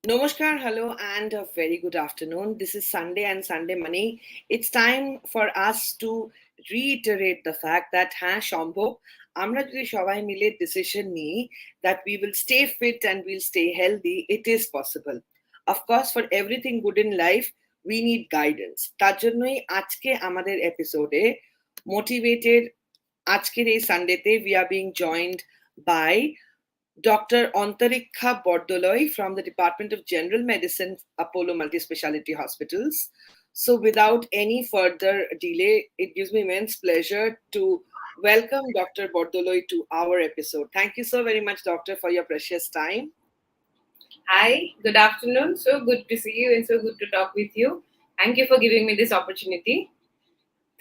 Namaskar, hello, and a very good afternoon. This is Sunday and Sunday Money. It's time for us to reiterate the fact that, Shambho, আমরা যদি সবাই মিলে decision নিই that we will stay fit and we'll stay healthy, it is possible. Of course, for everything good in life, we need guidance. তার জন্যই আজকে আমাদের এপিসোডে motivated আজকের এই সানডেতে we are being joined by Dr. Antarikhya Bordoloi from the Department of General Medicine, Apollo Multispecialty Hospitals. So without any further delay, it gives me immense pleasure to welcome Dr. Bordoloi to our episode. Thank you so very much, Doctor, for your precious time. Hi, good afternoon. So good to see you and so good to talk with you. Thank you for giving me this opportunity.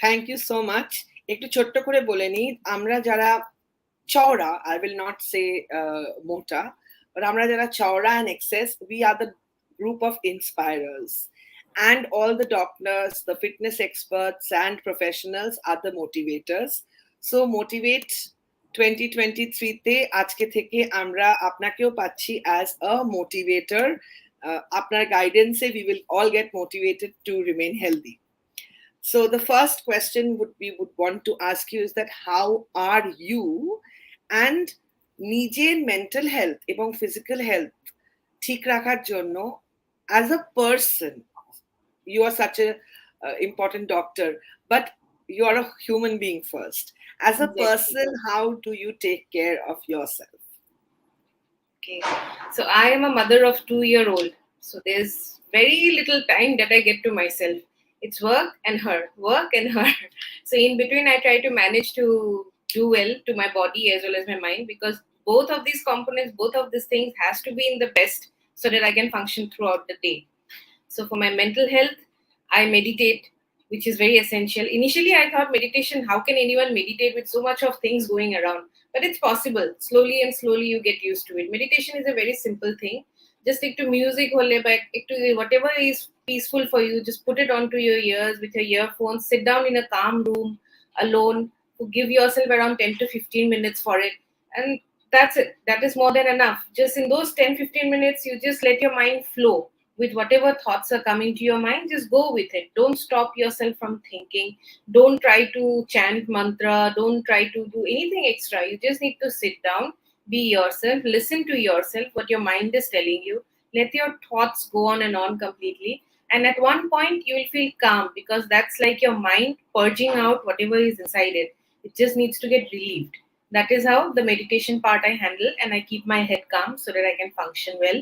Thank you so much. একটু ছোট্ট করে বলে নিই, আমরা যারা Chaura, I will not say Mota, but Amra Jara Chaura and Excess, we are the group of inspirers. And all the doctors, the fitness experts, and professionals are the motivators. So, Motivate 2023-te আজকে থেকে আমরা আপনাকেও পাচ্ছি as a motivator. আপনার guidance we will all get motivated to remain healthy. So the first question we would want to ask you is that how are you and নিজের mental health এবং physical health ঠিক রাখার জন্য as a person, you are such a important doctor, but you are a human being first. As a person, how do you take care of yourself? Okay, so I am a mother of 2-year-old. So there's very little time that I get to myself. It's work and her. So in between, I try to manage to do well to my body as well as my mind, because both of these components, both of these things has to be in the best so that I can function throughout the day. So for my mental health, I meditate, which is very essential. Initially, I thought meditation, how can anyone meditate with so much of things going around? But it's possible. Slowly and slowly you get used to it. Meditation is a very simple thing. Just stick to music, whatever is peaceful for you, just put it onto your ears with your earphones, sit down in a calm room alone, give yourself around 10 to 15 minutes for it. And that's it. That is more than enough. Just in those 10-15 minutes, you just let your mind flow with whatever thoughts are coming to your mind. Just go with it. Don't stop yourself from thinking. Don't try to chant mantra. Don't try to do anything extra. You just need to sit down, be yourself, listen to yourself, what your mind is telling you. Let your thoughts go on and on completely. And at one point, you will feel calm, because that's like your mind purging out whatever is inside it. It just needs to get relieved. That is how the meditation part I handle, and I keep my head calm so that I can function well.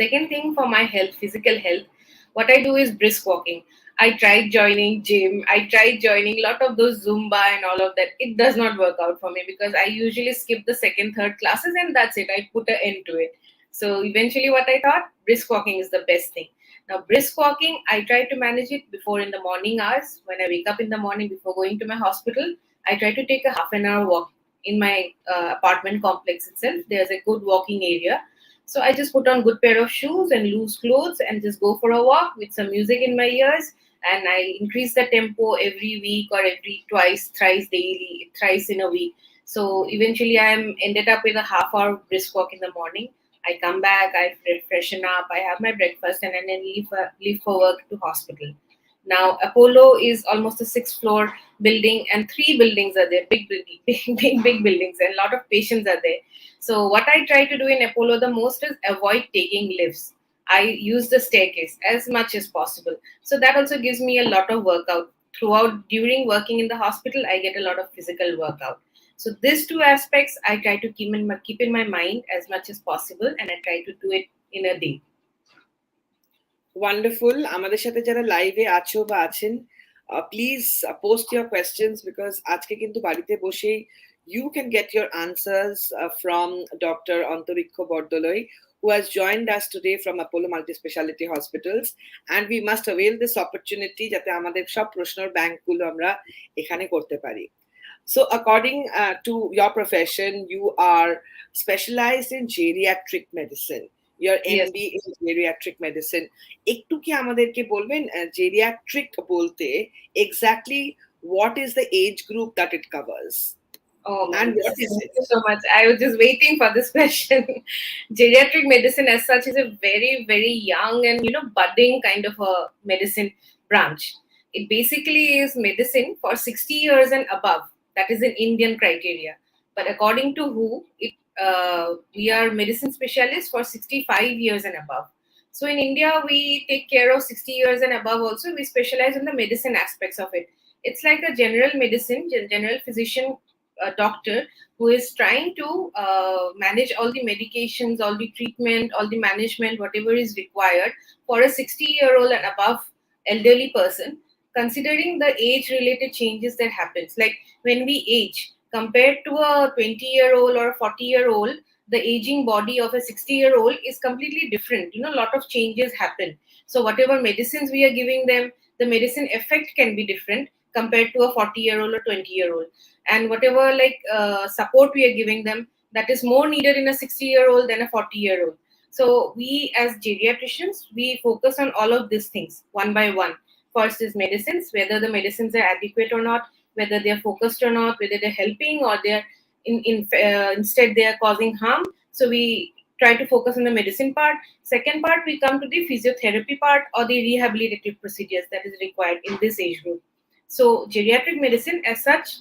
Second thing, for my health, physical health, what I do is brisk walking. I tried joining gym. I tried joining a lot of those Zumba and all of that. It does not work out for me, because I usually skip the second, third classes, and that's it. I put an end to it. So eventually what I thought, brisk walking is the best thing. Now, brisk walking, I try to manage it before in the morning hours. When I wake up in the morning before going to my hospital, I try to take a half an hour walk in my apartment complex itself. There's a good walking area. So I just put on good pair of shoes and loose clothes and just go for a walk with some music in my ears. And I increase the tempo every week or every thrice daily, thrice in a week. So eventually I am ended up with a half-hour brisk walk in the morning. I come back, I freshen up, I have my breakfast, and then leave for work to hospital. Now, Apollo is almost a 6th-floor building, and 3 buildings are there, big buildings, and a lot of patients are there. So what I try to do in Apollo the most is avoid taking lifts. I use the staircase as much as possible. So that also gives me a lot of workout. During working in the hospital, I get a lot of physical workout. So these 2 aspects I try to keep in my mind as much as possible, and I try to do it in a day. Wonderful. আমাদের সাথে যারা লাইভে আছো বা আছেন, please post your questions, because আজকে কিন্তু বাড়িতে বসেই you can get your answers from Dr. Antarikhya Bordoloi, who has joined us today from Apollo Multispecialty Hospitals, and we must avail this opportunity যাতে আমাদের সব প্রশ্নের ব্যাংকগুলো আমরা এখানে করতে পারি. So according to your profession, you are specialized in geriatric medicine. Your MD in geriatric medicine. একটু কি আমাদেরকে বলবেন geriatric বলতে exactly what is the age group that it covers? Oh man, And what is thank it? you so much. I was just waiting for this question. Geriatric medicine, as such, is a very, very young and budding kind of a medicine branch. It basically is medicine for 60 years and above. That is an Indian criteria. But according to WHO, we are medicine specialists for 65 years and above. So in India, we take care of 60 years and above. Also, we specialize in the medicine aspects of it. It's like a general medicine, general physician, a doctor who is trying to manage all the medications, all the treatment, all the management, whatever is required for a 60-year-old and above elderly person, considering the age-related changes that happens. Like when we age, compared to a 20-year-old or a 40-year-old, the aging body of a 60-year-old is completely different. A lot of changes happen. So whatever medicines we are giving them, the medicine effect can be different compared to a 40-year-old or 20-year-old, and whatever support we are giving them, that is more needed in a 60-year-old than a 40-year-old. So we as geriatricians, we focus on all of these things one by one. First is medicines, whether the medicines are adequate or not, whether they are focused or not, whether they're helping or they're instead they are causing harm. So we try to focus on the medicine part. Second part, we come to the physiotherapy part or the rehabilitative procedures that is required in this age group. So geriatric medicine as such,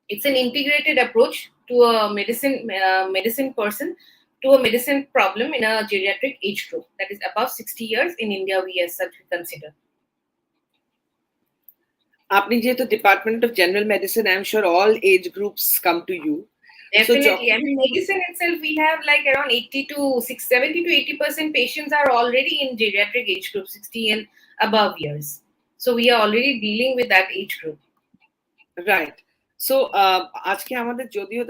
it's an integrated approach to a medicine person, to a medicine problem in a geriatric age group that is above 60 years in India. We as such consider. আপনি যেহেতু department of general medicine, I am sure all age groups come to you. Definitely. I mean, medicine itself, we have like around 80 to 70 to 80% patients are already in geriatric age group, 60 and above years. So we are already dealing with that age group. Right. So আজকে আমাদের যদিও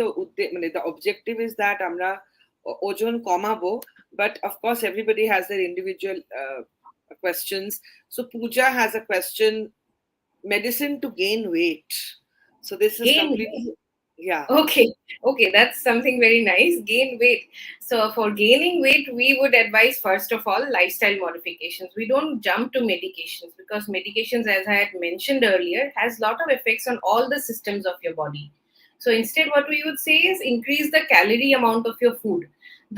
মানে the objective is that আমরা ওজন কমাবো, but of course everybody has their individual questions. So Pooja has a question: medicine to gain weight. So this is completely yeah. Okay, that's something very nice. Gain weight. So for gaining weight, we would advise first of all lifestyle modifications. We don't jump to medications, because medications, as I had mentioned earlier, has a lot of effects on all the systems of your body. So instead, what we would say is increase the calorie amount of your food.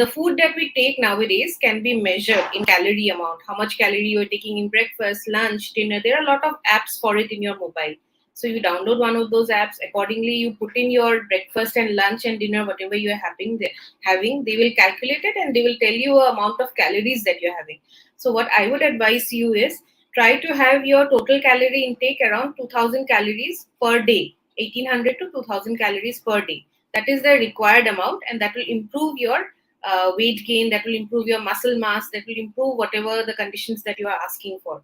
The food that we take nowadays can be measured in calorie amount, how much calorie you're taking in breakfast, lunch, dinner. There are a lot of apps for it in your mobile. So you download one of those apps. Accordingly, you put in your breakfast and lunch and dinner, whatever you are having. They will calculate it and they will tell you a amount of calories that you're having. So what I would advise you is try to have your total calorie intake around 2000 calories per day, 1800 to 2000 calories per day. That is the required amount, and that will improve your weight gain, that will improve your muscle mass, that will improve whatever the conditions that you are asking for.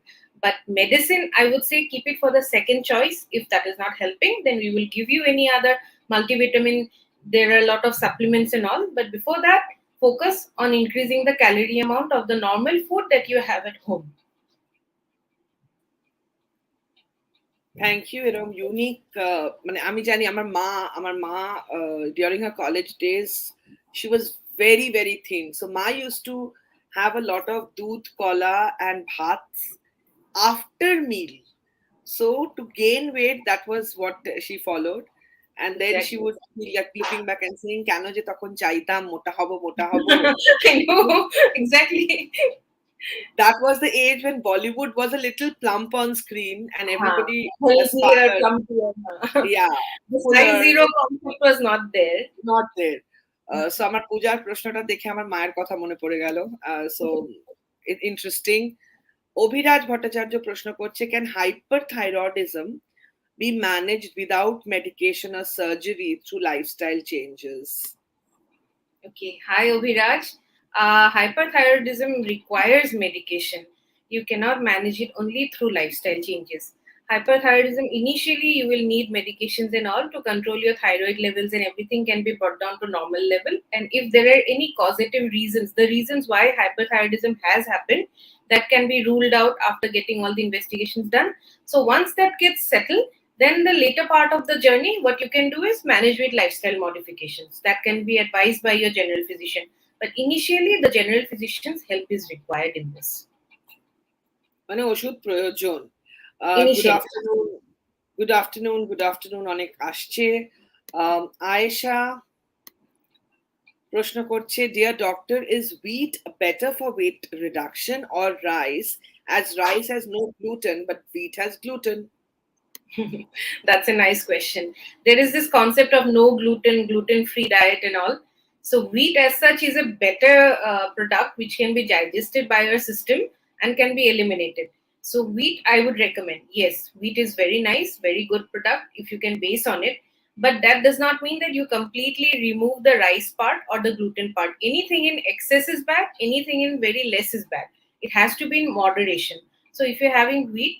But medicine, I would say keep it for the second choice. If that is not helping, then we will give you any other multivitamin. There are a lot of supplements and all. But before that, focus on increasing the calorie amount of the normal food that you have at home. Thank you. এরকম unique মানে আমি জানি আমার মা during her college days she was very very thin. So Ma used to have a lot of doodh, kola and bhats after meal. So to gain weight, that was what she followed. And then Exactly. she would be like looking back and saying, কেন যে তখন চাইতাম মোটা হব মোটা হব. I know, exactly. That was the age when Bollywood was a little plump on screen and everybody aspired. Yeah. The size zero concept was not there. Not there. So আমার পূজার প্রশ্নটা দেখে আমার মায়ের কথা মনে পড়ে গেল. So interesting. অভিরাজ ভট্টাচার্য প্রশ্ন করছে, can hyperthyroidism be managed without medication or surgery through lifestyle changes? Okay. Hi, Abhiraj. Hyperthyroidism requires medication. You cannot manage it only through lifestyle changes. Hyperthyroidism, initially, you will need medications and all to control your thyroid levels, and everything can be brought down to normal level. And if there are any causative reasons, the reasons why hyperthyroidism has happened, that can be ruled out after getting all the investigations done. So once that gets settled, then the later part of the journey, what you can do is manage with lifestyle modifications. That can be advised by your general physician. But initially, the general physician's help is required in this. মানে ওষুধ প্রয়োজন। Good afternoon অনেক আসছে। Aisha প্রশ্ন করছে, dear doctor, is wheat better for weight reduction or rice, as rice has no gluten but wheat has gluten? That's a nice question. There is this concept of no gluten, gluten-free diet and all. So wheat as such is a better product which can be digested by your system and can be eliminated. So wheat I would recommend. Yes, wheat is very nice, very good product if you can base on it. But that does not mean that you completely remove the rice part or the gluten part. Anything in excess is bad, anything in very less is bad. It has to be in moderation. So if you're having wheat,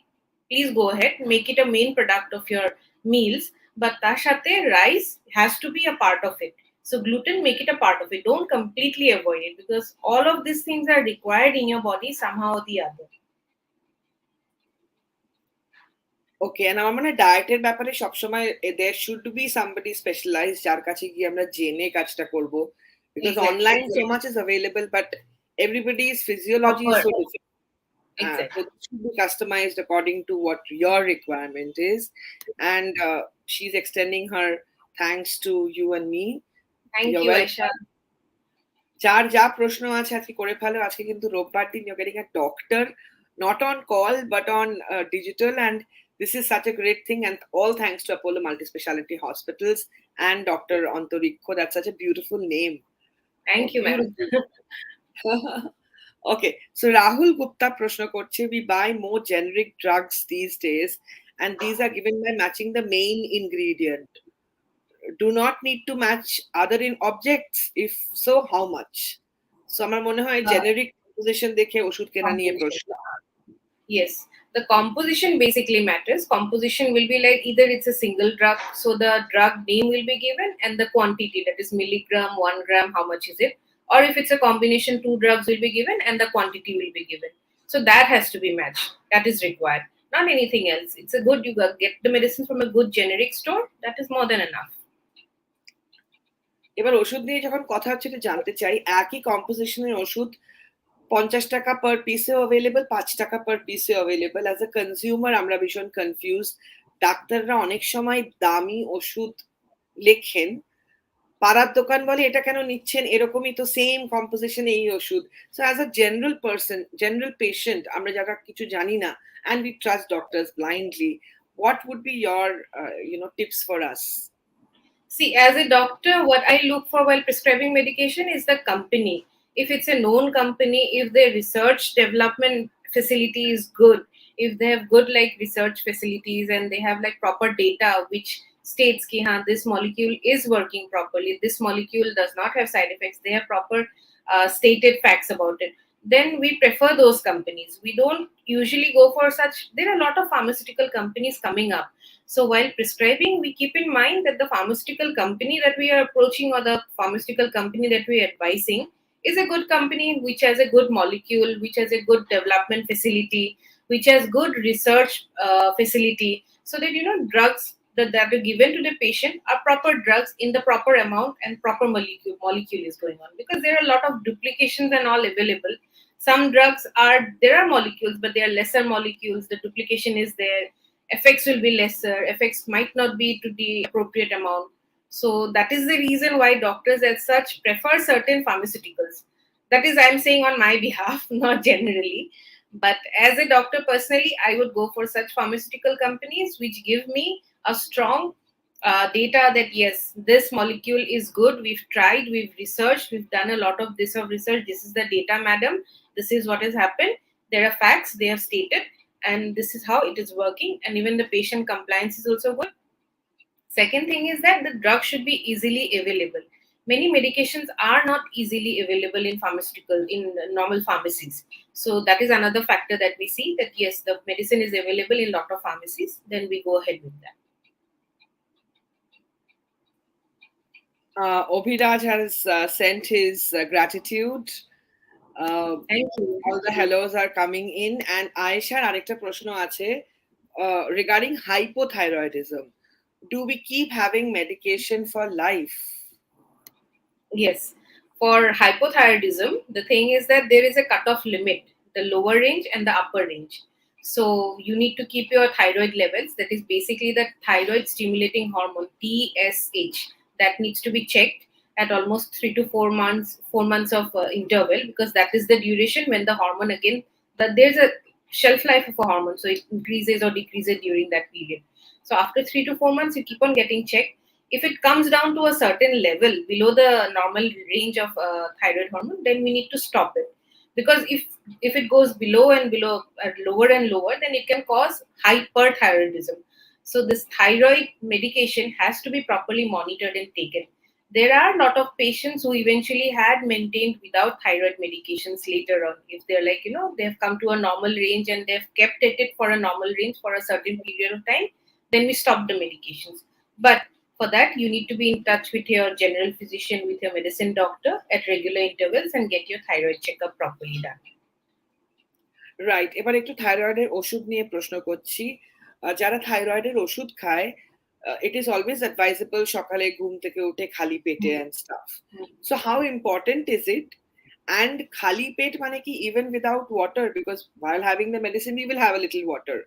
please go ahead, make it a main product of your meals, but তার সাথে rice has to be a part of it. So gluten, make it a part of it. Don't completely avoid it, because all of these things are required in your body somehow or the other. Okay, and আমার মানে ডায়েটের ব্যাপারে সবসময় there should be somebody specialized যার কাছে গিয়ে আমরা জেনে কাজটা করব, because Exactly. online so much is available, but everybody's physiology is so Proper. different. Exactly. So it should be customized according to what your requirement is. And she's extending her thanks to you and me. Thank You're you, welcome. Aisha. যার যা প্রশ্ন আছে আজকে করে ফেলো। আজকে কিন্তু রোববার দিন, you're getting a doctor not on call but on digital, and this is such a great thing, and all thanks to Apollo Multispecialty Hospitals and Dr. Antarikhya. That's such a beautiful name. Thank you, ma'am. Okay, so Rahul Gupta prashna korche, we buy more generic drugs these days, and these are given by matching the main ingredient. Do not need to match other in objects, if so, how much? So আমার মনে হয় generic composition দেখে ওষুধ কেনা নিয়ে প্রশ্ন। Yes, the composition basically matters. Composition will be like either it's a single drug, so the drug name will be given and the quantity, that is milligram, 1 gram, how much is it? Or if it's a combination, 2 drugs will be given and the quantity will be given. So that has to be matched. That is required, not anything else. It's a good, you get the medicine from a good generic store, that is more than enough. এবার ওষুধ নিয়ে যখন কথা হচ্ছে, এটা জানতে চাই, একই কম্পোজিশনের ওষুধ 50 টাকা পার পিসেও অ্যাভেলেবল, 5 টাকা পার পিসেও অ্যাভেলেবল। অ্যাজ এ কনজিউমার আমরা ভীষণ কনফিউজ। ডাক্তাররা অনেক সময় দামি ওষুধ লেখেন, পাড়ার দোকান বলে এটা কেন নিচ্ছেন, এরকমই তো সেম কম্পোজিশন এই ওষুধ। So as a general person, general patient, আমরা যারা কিছু জানি না, and we trust doctors blindly, what would be your tips for us? See, as a doctor, what I look for while prescribing medication is the company. If it's a known company, if their research development facility is good, if they have good like research facilities and they have like proper data which states ki this molecule is working properly, this molecule does not have side effects, they have proper stated facts about it, then we prefer those companies. We don't usually go for such. There are a lot of pharmaceutical companies coming up. So while prescribing, we keep in mind that the pharmaceutical company that we are approaching or the pharmaceutical company that we are advising is a good company which has a good molecule, which has a good development facility, which has good research facility, so that drugs that are given to the patient are proper drugs in the proper amount and proper molecule is going on, because there are a lot of duplications and all available. Some drugs there are molecules, but they are lesser molecules, the duplication is there, effects will be lesser, effects might not be to the appropriate amount. So that is the reason why doctors as such prefer certain pharmaceuticals. That is, I'm saying on my behalf, not generally. But as a doctor personally, I would go for such pharmaceutical companies which give me a strong data that yes, this molecule is good, we've tried, we've researched, we've done a lot of this of research, this is the data, madam, this is what has happened, there are facts they have stated, and this is how it is working, and even the patient compliance is also good. Second thing is that the drug should be easily available. Many medications are not easily available in normal pharmacies. So that is another factor that we see, that yes, the medicine is available in lot of pharmacies, then we go ahead with that. Obhiraj has sent his gratitude. Thank you. All the hellos are coming in, and Aishaর আরেকটা প্রশ্ন আছে regarding hypothyroidism. Do we keep having medication for life? Yes. For hypothyroidism, the thing is that there is a cutoff limit, the lower range and the upper range. So you need to keep your thyroid levels, that is basically the thyroid stimulating hormone TSH, that needs to be checked at almost 3 to 4 months, 4 months of interval, because that is the duration when the hormone again, that there's a shelf life of a hormone, so it increases or decreases during that period. So after 3 to 4 months you keep on getting checked. If it comes down to a certain level below the normal range of thyroid hormone, then we need to stop it, because if it goes below and below, lower and lower, then it can cause hyperthyroidism. So this thyroid medication has to be properly monitored and taken. There are a lot of patients who eventually had maintained without thyroid medications later on, if they're like, they have come to a normal range and they've kept at it for a normal range for a certain period of time, then we stop the medications. But for that, you need to be in touch with your general physician, with your medicine doctor at regular intervals, and get your thyroid checkup properly done. Right, এবার একটু থাইরয়েডের ওষুধ নিয়ে প্রশ্ন করছি। যারা থাইরয়েডের ওষুধ খায়, it is always advisable সকালে ঘুম থেকে উঠে খালি পেটে and stuff. So how important is it? And খালি পেট মানে কি even without water? Because while having the medicine we will have a little water.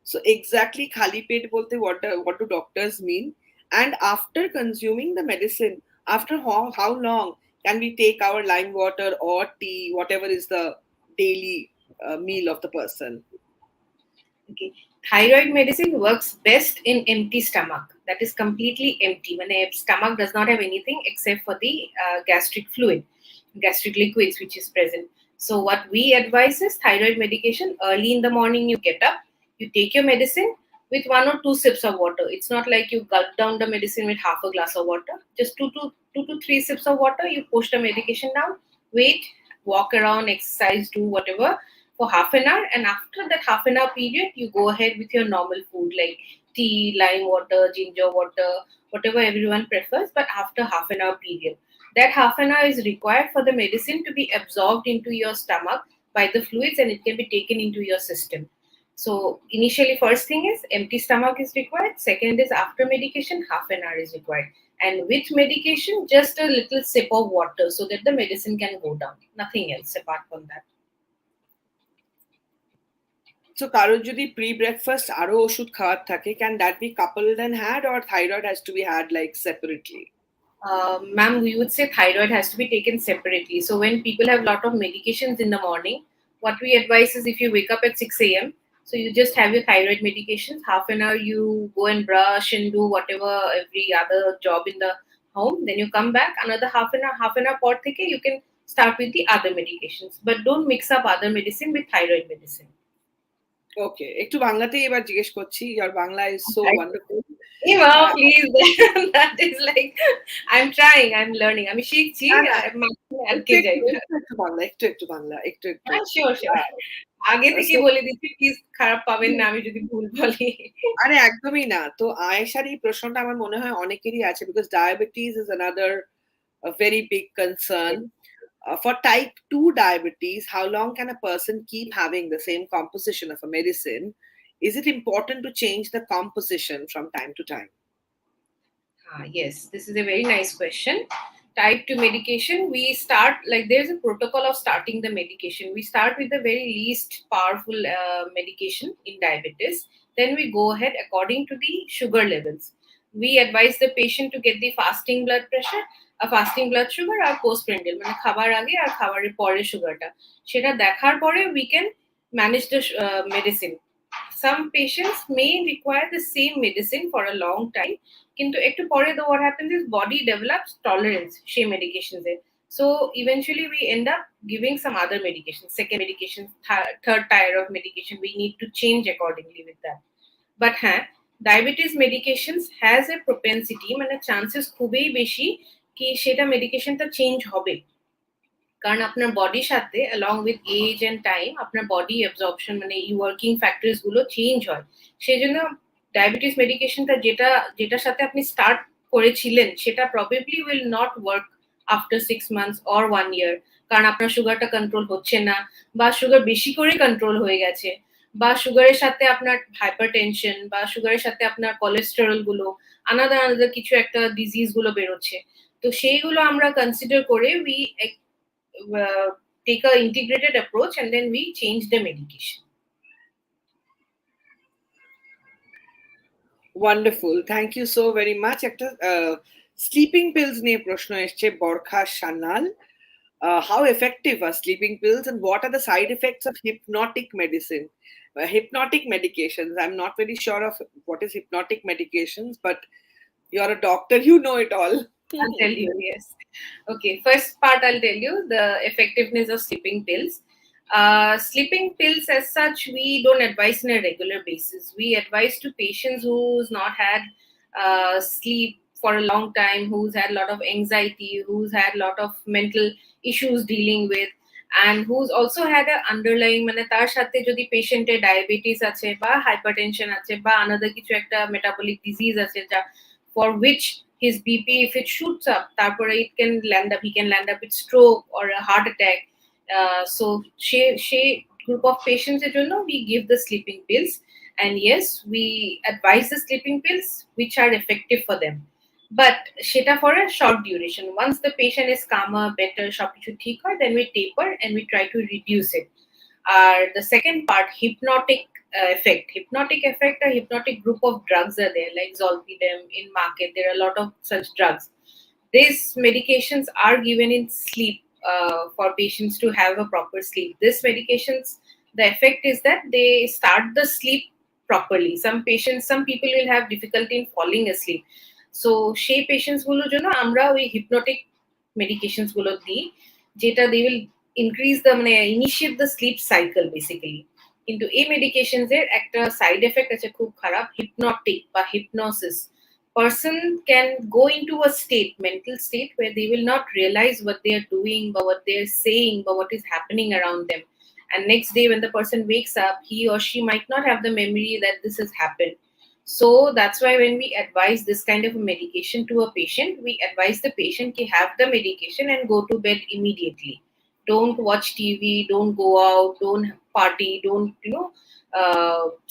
So exactly খালি পেট বলতে what do doctors mean? And after consuming the medicine, after how long can we take our lime water or tea, whatever is the daily meal of the person? Okay. Thyroid medicine works best in empty stomach. That is completely empty. When a stomach does not have anything except for the gastric fluid, gastric liquids which is present. So what we advise is thyroid medication. Early in the morning you get up, you take your medicine with 1 or 2 sips of water. It's not like you gulp down the medicine with half a glass of water. Just 2 to 3 sips of water. You push the medication down, wait, walk around, exercise, do whatever for half an hour, and after that half an hour period you go ahead with your normal food like tea, lime water, ginger water, whatever everyone prefers, but after half an hour period. That half an hour is required for the medicine to be absorbed into your stomach by the fluids, and it can be taken into your system. So initially, first thing is empty stomach is required. Second is after medication half an hour is required, and with medication just a little sip of water so that the medicine can go down, nothing else apart from that. So কারোর যদি pre-breakfast আরো ওষুধ খাওয়ার থাকে, can that be coupled and had, or thyroid has to be had like separately? Ma'am, we would say thyroid has to be taken separately. So when people have a lot of medications in the morning, what we advise is if you wake up at 6 a.m., so you just have your thyroid medications, half an hour you go and brush and do whatever every other job in the home, then you come back, another half an hour por theke you can start with the other medications. But don't mix up other medicine with thyroid medicine. Okay, একটু বাংলাতেই এবার জিজ্ঞেস করছি, your Bangla is so wonderful. Hey mom, please. That is like, I'm trying, I'm learning. আমি শিখছি, একটু Bangla. Sure. আগে থেকে বলে দিচ্ছি, প্লিজ খারাপ পাবেন না আমি যদি ভুল বলি। আরে একদমই না। তো আয়েশার এই প্রশ্নটা আমার মনে হয় অনেকেরই আছে, because diabetes is another a very big concern. For type 2 diabetes, how long can a person keep having the same composition of a medicine? Is it important to change the composition from time to time? Yes, this is a very nice question. Type 2 medication, we start, like there's a protocol of starting the medication. We start with the very least powerful medication in diabetes. Then we go ahead according to the sugar levels. We advise the patient to get the fasting blood pressure, a fasting blood sugar, or postprandial, মানে খাবার আগে আর খাবারের পরে সুগারটা, সেটা দেখার পরে we can manage the medicine. Some patients may require the same medicine for a long time, কিন্তু একটু পরে though what happens is body develops tolerance সেই medications A, so eventually we end up giving some other medication, second medication, third tier of medication. We need to change accordingly with that. But diabetes medications has a propensity, মানে chances খুবই বেশি কি সেটা মেডিকেশনটা change হবে, কারণ আপনার বডির সাথে along with age and time আপনার বডি অ্যাবজর্পশন মানে ওয়ার্কিং ফ্যাক্টরস গুলো চেঞ্জ হয়। সেজন্য ডায়াবেটিস মেডিকেশনটা যেটার সাথে আপনি স্টার্ট করেছিলেন সেটা probably will not work after 6 months or 1 year, কারণ আপনার সুগারটা কন্ট্রোল হচ্ছে না, বা সুগার বেশি করে কন্ট্রোল হয়ে গেছে, বা সুগারের সাথে আপনার হাইপারটেনশন, বা সুগারের সাথে আপনার কোলেস্টেরল গুলো আলাদা কিছু একটা ডিজিজ গুলো বেরোচ্ছে। তো সেইগুলো আমরা কনসিডার করে we take a integrated approach and then we change the medication. Wonderful, thank you so very much. একটা স্লিপিং পিলস নিয়ে প্রশ্ন এসছে Barkha Sanyal. How effective are sleeping pills and what are the side effects of hypnotic medicine? Hypnotic medications. I'm not very sure of what is hypnotic medications, but you're a doctor, you know it all. I'll tell you, yes. Okay, first part I'll tell you the effectiveness of sleeping pills. Sleeping pills as such, we don't advise on a regular basis. We advise to patients who's not had sleep for a long time, who's had a lot of anxiety, who's had a lot of mental issues dealing with, and who's also had a underlying মানে তার সাথে যদি পেশেন্টের diabetes আছে বা hypertension আছে বা another কিছু একটা মেটাবলিক ডিজিজ আছে যা for which his BP, if it shoots up, তারপরে he can land up with stroke or a heart attack. So she group of patients এর জন্য we give the sleeping pills, and yes, we advise the sleeping pills which are effective for them, but সেটা for a short duration. Once the patient is calmer, better, সবকিছু ঠিক হয়, then we taper and we try to reduce it. The second part, hypnotic effect, a hypnotic group of drugs are there, like zolpidem in market. There are a lot of such drugs. These medications are given in sleep, for patients to have a proper sleep. These medications, the effect is that they start the sleep properly. Some people will have difficulty in falling asleep. So সেই patients গুলোর জন্য আমরা ওই hypnotic medications গুলো দিই, যেটা they will increase the মানে initiate the sleep cycle basically. কিন্তু এই medications এর একটা side effect আছে খুব খারাপ, hypnotic বা hypnosis. Person can go into a mental state where they will not realize what they are doing or what they are saying or what is happening around them. And next day when the person wakes up, he or she might not have the memory that this has happened. So that's why when we advise this kind of a medication to a patient, we advise the patient to have the medication and go to bed immediately. Don't watch TV, don't go out, don't party, don't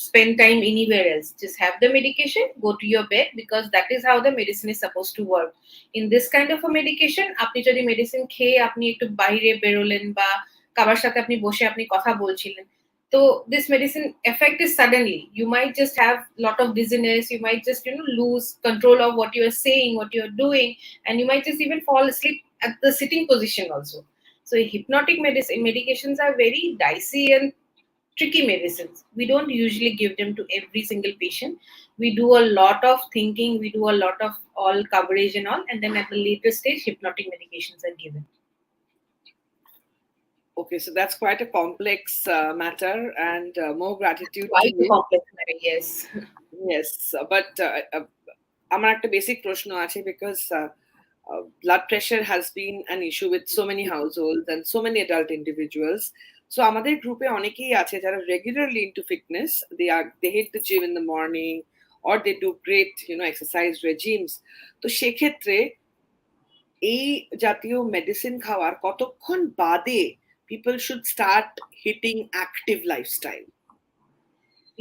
spend time anywhere else. Just have the medication, go to your bed, because that is how the medicine is supposed to work. In this kind of a medication, আপনি যদি medicine খেয়ে আপনি একটু বাইরে বেরোলেন বা কাবার সাথে আপনি বসে আপনি কথা বলছিলেন, so this medicine effect is suddenly. You might just have lot of dizziness, you might just lose control of what you are saying, what you are doing, and you might just even fall asleep at the sitting position also. So hypnotic medications are very dicey and tricky medicines. We don't usually give them to every single patient. We do a lot of thinking, we do a lot of all coverage and all, and then at the later stage hypnotic medications are given. Okay, so that's quite a complex matter, and more gratitude Quite to you. complex matter, yes. Yes, but আমার একটা basic প্রশ্ন আছে, because blood pressure has been an issue with so many households and so many adult individuals. So আমাদের গ্রুপে অনেকেই আছে যারা regularly into fitness. They hit the gym in the morning, or they do great exercise regimes. তো সেক্ষেত্রে এই জাতীয় medicine খাওয়ার কতক্ষণ বাদে people should start hitting active lifestyle?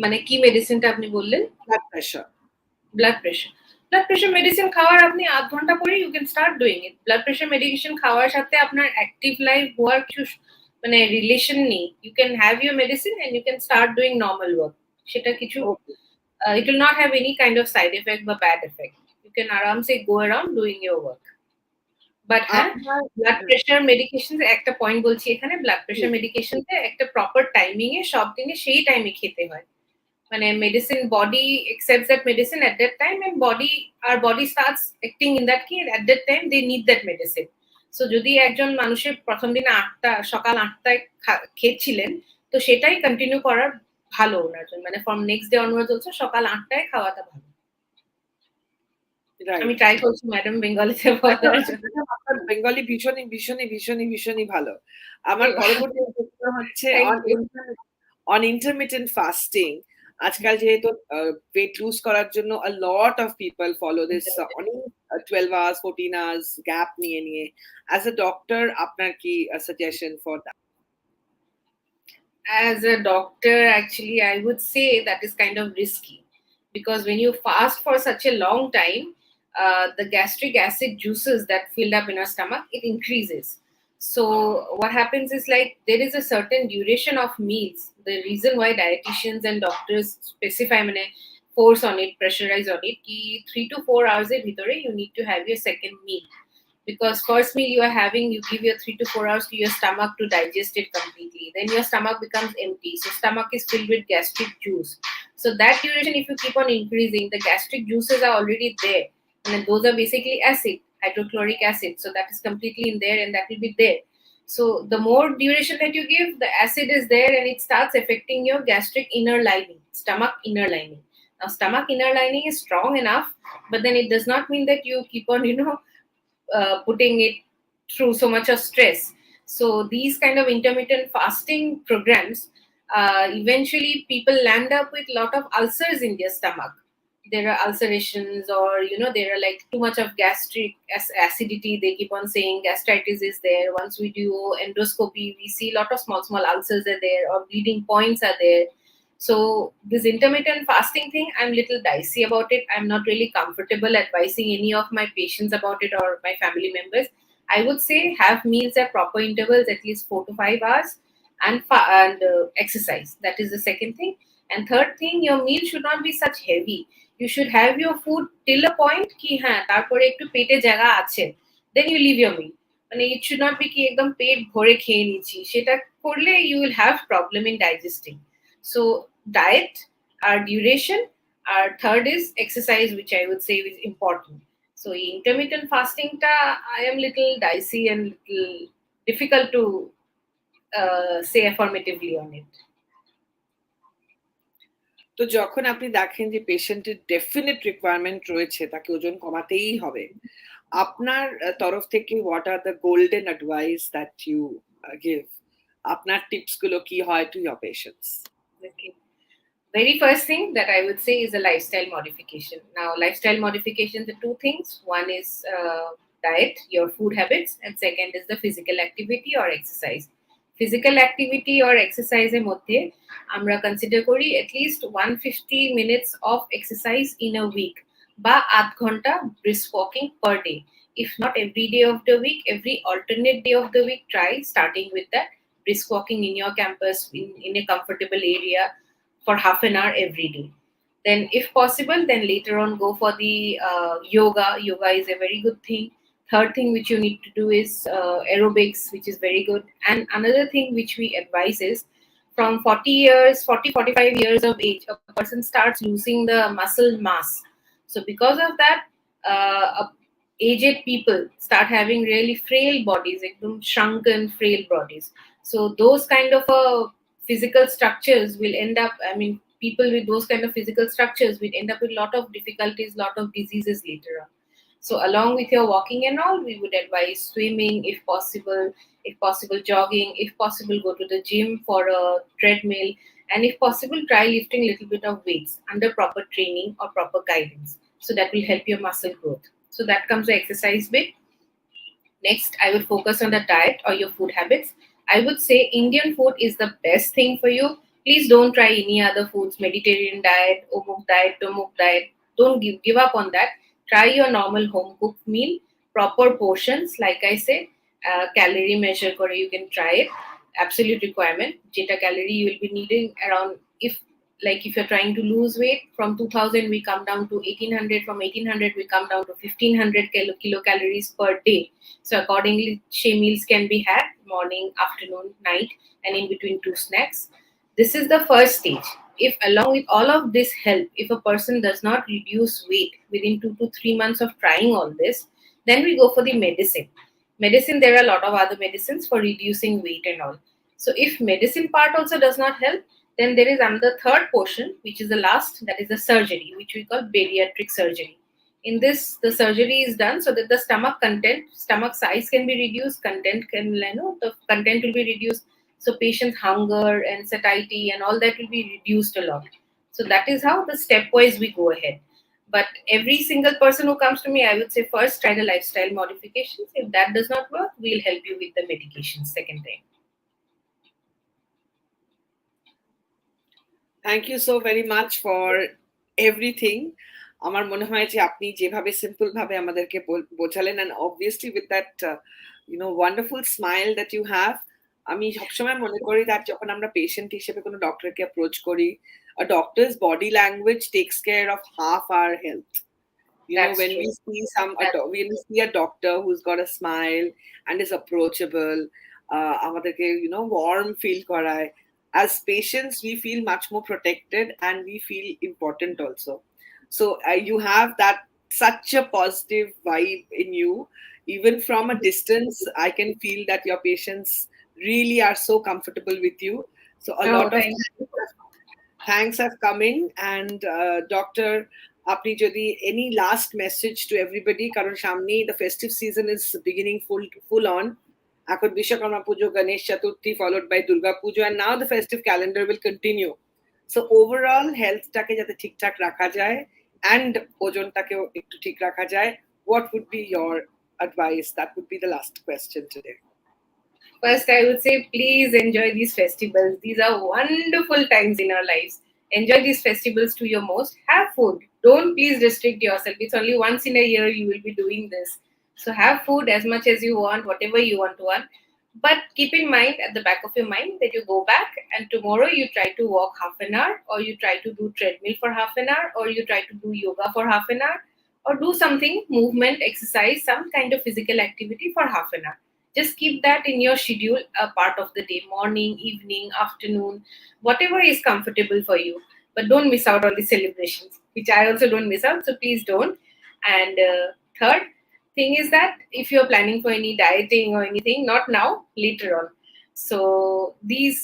মানে কি মেডিসিনটা আপনি বললেন? blood pressure মেডিসিন খাওয়ার আপনি আধ ঘন্টা পরে you can start doing it. Blood pressure medication খাওয়ার সাথে আপনার অ্যাক্টিভ লাইফ হওয়ার কিছু মানে রিলেশন নেই। You can have your medicine and you can start doing normal work. সেটা কিছু it will not have any kind of side effect বা bad effect. You can আরামসে go around doing your work. But হ্যাঁ, blood pressure medication একটা point বলছি এখানে, blood pressure medication একটা proper timing এ সব দিনে সেই টাইমে খেতে হয়। মানে medicine body accepts that medicine at that time, and our body starts acting in that case at that time they need that medicine. So যদি একজন মানুষের প্রথম দিনে সকাল 8টায় খেয়েছিলেন, তো সেটাই কন্টিনিউ করা ভালো ওনার জন্য, মানে from next day onwards also সকাল 8টায় খাওয়াটা ভালো। আমি ট্রাই করছি ম্যাডাম বেঙ্গলিতে বলার জন্য। বেঙ্গলি ভীষণই ভীষণই ভীষণই ভীষণই ভালো। আমার পরবর্তী প্রশ্ন হচ্ছে on intermittent fasting. আজকাল যেহেতু weight lose করার জন্য a lot of people follow this অনেক 12 hours 14 hours gap নিয়ে as a doctor আপনার কি suggestion for that? As a doctor, actually I would say that is kind of risky, because when you fast for such a long time, the gastric acid juices that filled up in our stomach, it increases. So what happens is, like, there is a certain duration of meals. The reason why dietitians and doctors specify force on it, pressurize on it, ki 3 to 4 hours er bhitore you need to have your second meal. Because first meal you are having, you give your 3 to 4 hours to your stomach to digest it completely. Then your stomach becomes empty. So stomach is filled with gastric juice. So that duration, if you keep on increasing, the gastric juices are already there. And those are basically acid, hydrochloric acid. So that is completely in there and that will be there. So the more duration that you give, the acid is there and it starts affecting your gastric inner lining, stomach inner lining. Now, stomach inner lining is strong enough, but then it does not mean that you keep on, putting it through so much of stress. So these kind of intermittent fasting programs, eventually people land up with a lot of ulcers in their stomach. There are ulcerations, or there are like too much of gastric acidity. They keep on saying gastritis is there. Once we do endoscopy, we see a lot of small ulcers are there, or bleeding points are there. So this intermittent fasting thing, I'm little dicey about it. I'm not really comfortable advising any of my patients about it or my family members. I would say have meals at proper intervals, at least 4 to 5 hours, and exercise. That is the second thing. And third thing, your meal should not be such heavy. You should have your food till a point ki তারপরে একটু পেটে জায়গা আছে, then you leave your meal. মানে it should not be কি একদম পেট ভরে খেয়ে নিচ্ছি, সেটা করলে you will have problem in digesting. So diet, our duration, our third is exercise, which I would say is important. So intermittent fasting ta I am little dicey and little difficult to say affirmatively on it. তো যখন আপনি দেখেন যে পেশেন্টের definite requirement রয়েছে, তাকে ওজন কমাতেই হবে, আপনার তরফ থেকে what are the golden advice that you give? আপনার টিপস গুলো কি হয় to your patients? Okay. Very first thing that I would say is a lifestyle modification. Now, lifestyle modifications are two things. One is diet, your food habits, and second is the physical activity or exercise. Physical activity or exercise এর মধ্যে আমরা consider করি at least 150 minutes of exercise in a week, বা আধ ঘন্টা brisk walking per day. If not every day of the week, every alternate day of the week, try starting with that brisk walking in your campus, in a comfortable area for half an hour every day. Then if possible, then later on go for the yoga. Yoga is a very good thing. Third thing which you need to do is aerobics, which is very good. And another thing which we advise is from 45 years of age, a person starts losing the muscle mass. So because of that, aged people start having really frail bodies, shrunken, frail bodies. So those kind of physical structures will end up, people with those kind of physical structures will end up with a lot of difficulties, lot of diseases later on. So along with your walking and all, we would advise swimming if possible jogging, if possible go to the gym for a treadmill, and if possible try lifting a little bit of weights under proper training or proper guidance. So that will help your muscle growth. So that comes the exercise bit. Next, I would focus on the diet or your food habits. I would say Indian food is the best thing for you. Please don't try any other foods, Mediterranean diet, Omuk diet, Tomuk diet. Don't give up on that. Try your normal home cooked meal, proper portions, like I say, calorie measure kore you can try it. Absolute requirement, jeta calorie you will be needing around, if you're trying to lose weight, from 2000 we come down to 1800, from 1800 we come down to 1500 kilocalories per day. So accordingly, meals can be had morning, afternoon, night, and in between 2 snacks. This is the first stage. If along with all of this help, if a person does not reduce weight within 2 to 3 months of trying all this, then we go for the medicine. There are a lot of other medicines for reducing weight and all. So if medicine part also does not help, then there is another third portion, which is the last, that is the surgery, which we call bariatric surgery. In this, the surgery is done so that the stomach size can be reduced, the content will be reduced. So patient's hunger and satiety and all that will be reduced a lot. So that is how the stepwise we go ahead. But every single person who comes to me, I would say first try the lifestyle modifications. If that does not work, we'll help you with the medications second time. Thank you so very much for everything. আমার মনে হয় যে আপনি যেভাবে simple ভাবে আমাদেরকে বোঝালেন, and obviously with that wonderful smile that you have, আমি সবসময় মনে করি that যখন আমরা পেশেন্ট হিসেবে কোনো ডক্টরকে অ্যাপ্রোচ করি, a doctor's body language takes care of half our health. That's When true. we see when we see a doctor who's got a smile and is approachable, আমাদেরকে warm feel করায়. As patients, we feel much more protected and we feel important also. So you have that such a positive vibe in you. Even from a distance, I can feel that your patients really are so comfortable with you. So a lot of Thank you. thanks have come in. And Doctor, আপনি যদি any last message to everybody, কারণ সামনে the festive season is beginning full on. এখন বিশ্বকর্মা পুজো, Ganesh Chaturthi, followed by Durga Puja, and now the festive calendar will continue. So overall হেলথটাকে যাতে ঠিকঠাক রাখা যায় and ওজনটাকেও একটু ঠিক রাখা যায়, what would be your advice? That would be the last question today. First, I would say please enjoy these festivals. These are wonderful times in our lives. Enjoy these festivals to your most. Have food. Don't please restrict yourself. It's only once in a year you will be doing this. So have food as much as you want, whatever you want to want. But keep in mind, at the back of your mind, that you go back and tomorrow you try to walk half an hour, or you try to do treadmill for half an hour, or you try to do yoga for half an hour, or do something, movement, exercise, some kind of physical activity for half an hour. Just keep that in your schedule, a part of the day, morning, evening, afternoon, whatever is comfortable for you. But don't miss out on the celebrations, which I also don't miss out, so please don't. And third thing is that if you're planning for any dieting or anything, not now, later on. So these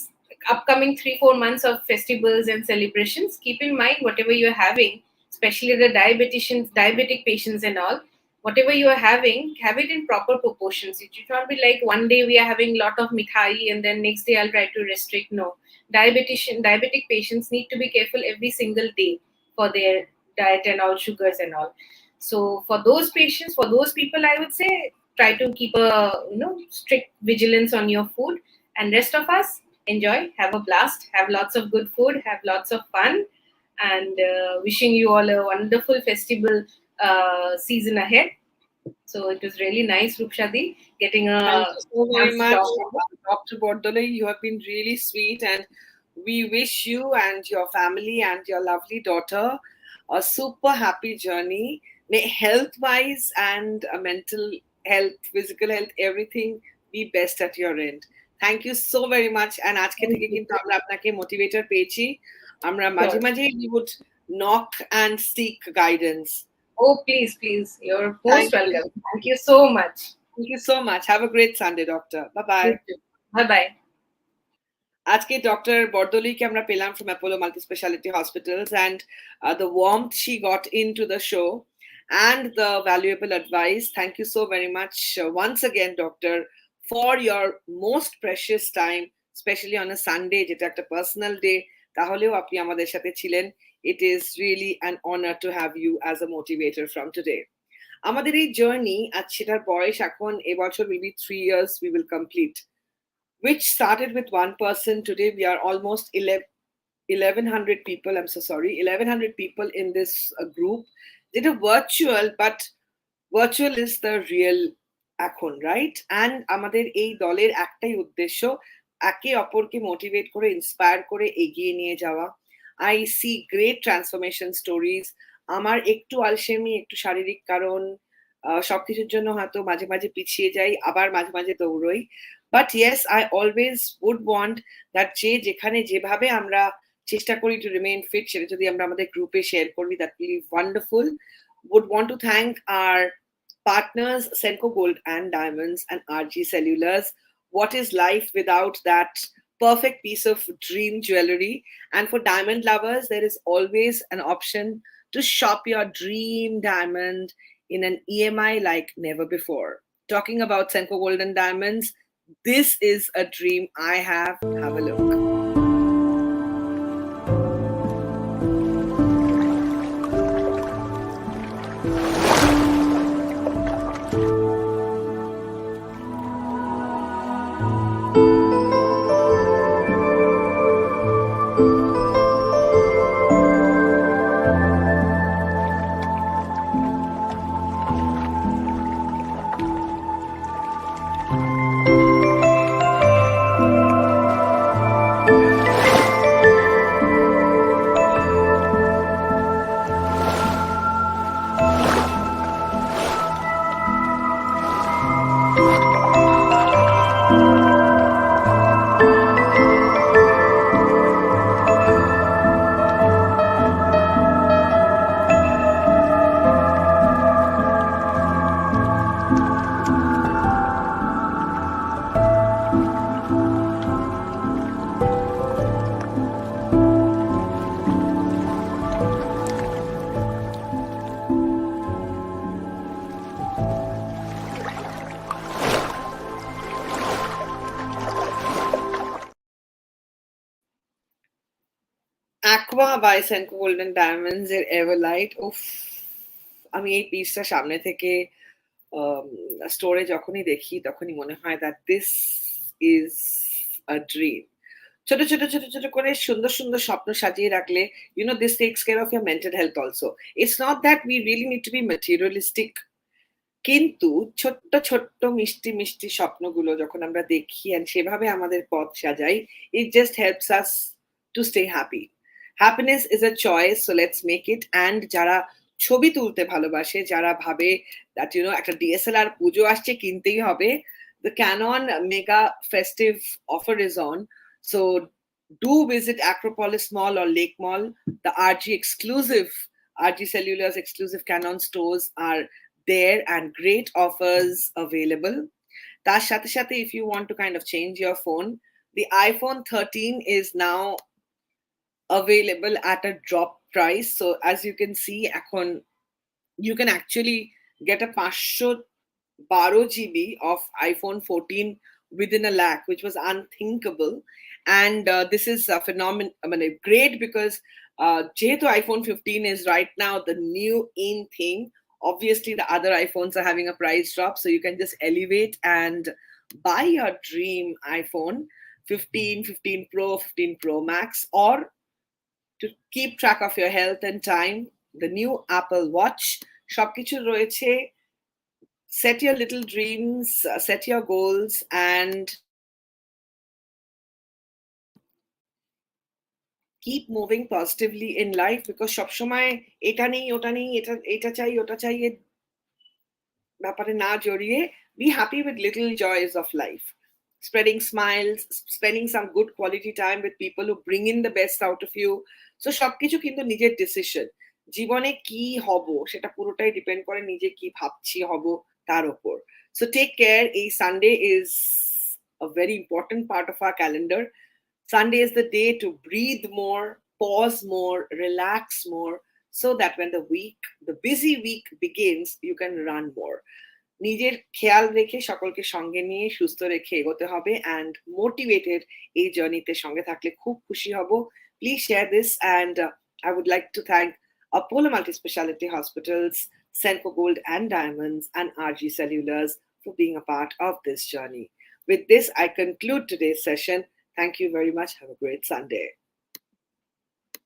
upcoming 3-4 months of festivals and celebrations, keep in mind whatever you're having, especially the diabetic patients and all, whatever you are having, have it in proper proportions. It should not be like one day we are having a lot of mithai and then next day I'll try to restrict. No. Diabetic patients need to be careful every single day for their diet and all, sugars and all. So for those patients, for those people, I would say try to keep a strict vigilance on your food. And rest of us, enjoy, have a blast, have lots of good food, have lots of fun, and wishing you all a wonderful festival season ahead. So it was really nice, Roopsha di, getting a Thank you so very chance to much, talk. Dr. Bordoloi. You have been really sweet, and we wish you and your family and your lovely daughter a super happy journey. May health-wise and mental health, physical health, everything be best at your end. Thank you so very much. And আজকে থেকে কিন্তু আমরা আপনাকে motivator পেয়েছি। আমরা মাঝে মাঝে we would knock and seek guidance. Oh, please, you're most welcome. Thank you so much. Thank you so much. Have a great Sunday, doctor. Bye-bye. Bye-bye. আজকে ডক্টর বরদলৈকে আমরা পেলাম from Apollo Multispecialty Hospitals, and the warmth she got into the show and the valuable advice. Thank you so very much once again, doctor, for your most precious time, especially on a Sunday, যেটা একটা personal day, তাহলেও আপনি আমাদের সাথে ছিলেন. It is really an honor to have you as a motivator from today. আমাদের এই journey, আজ সেটার বয়স এখন এবছর will be 3 years we will complete, which started with one person. Today we are almost 1100 people. I'm so sorry, 1100 people in this group. They're virtual, but virtual is the real এখন, right? And আমাদের এই দলের একটাই উদ্দেশ্য, একে অপরকে motivate করে, inspire করে এগিয়ে নিয়ে যাওয়া। I see great transformation stories. আমার একটু আলসেমি, একটু শারীরিক কারণ, সবকিছুর জন্য হয়তো মাঝে মাঝে পিছিয়ে যাই, আবার মাঝে মাঝে দৌড়ই। But yes, I always would want that যে যেখানে যেভাবে আমরা চেষ্টা করি to remain fit, সেটা যদি আমরা আমাদের গ্রুপে শেয়ার করি, that will be wonderful. Would want to thank our partners, Senco Gold and Diamonds and RG Cellulars. What is life without that perfect piece of dream jewelry? And for diamond lovers, there is always an option to shop your dream diamond in an EMI like never before. Talking about Senco Gold and Diamonds, this is a dream I have. Have a look. Aqua by Senco Gold and Diamonds এর Everlight. উফ, আমি এই পিসটা সামনে থেকে স্টোরে যখনই দেখি তখনই মনে হয় that this is a dream. ছোট ছোট ছোট ছোট করে সুন্দর সুন্দর স্বপ্ন সাজিয়ে রাখলে, this takes care of your mental health also. It's not that we really need to be materialistic, কিন্তু ছোট্ট ছোট্ট মিষ্টি মিষ্টি স্বপ্নগুলো যখন আমরা দেখি and সেভাবে আমাদের পথ সাজাই, it just helps us to stay happy. Happiness is a choice, so let's make it. And যারা ছবি তুলতে ভালোবাসে, যারা ভাবে that একটা DSLR পুজো আসছে, কিনতেই হবে, the Canon mega festive offer is on. So do visit Acropolis Mall or Lake Mall. The RG Cellulars exclusive Canon stores are there and great offers available. তার সাথে সাথে, if you want to kind of change your phone, the iPhone 13 is now available at a drop price. So as you can see, এখন you can actually get a 512 GB of iPhone 14 within a lakh, which was unthinkable. And this is a phenomenon, great, because যেহেতু iPhone 15 is right now the new in thing. Obviously, the other iPhones are having a price drop, so you can just elevate and buy your dream iPhone 15, 15 Pro, 15 Pro Max, or to keep track of your health and time, the new Apple Watch. সবকিছু রয়েছে. Set your little dreams, set your goals, and keep moving positively in life, because সবসময় এটা নেই ওটা নেই, এটা চাই ওটা চাই ব্যাপারে না জড়িয়ে, be happy with little joys of life. Spreading smiles, spending some good quality time with people who bring in the best out of you. So সবকিছু কিন্তু নিজের ডিসিশন. জীবনে কি হব সেটা পুরোটাই ডিপেন্ড করে নিজে কি ভাবছি হব তার উপর. So take care. A Sunday is a very important part of our calendar. Sunday is the day to breathe more, pause more, relax more, so that when the busy week begins, you can run more. নিজের খেয়াল রেখে সকলকে সঙ্গে নিয়ে সুস্থ রেখে এগোতে হবে, and motivated এই জার্নিতে সঙ্গে থাকলে খুব খুশি হব. Please share this, and I would like to thank Apollo Multispecialty Hospitals, Senco Gold and Diamonds, and RG Cellulars for being a part of this journey. With this, I conclude today's session. Thank you very much. Have a great Sunday.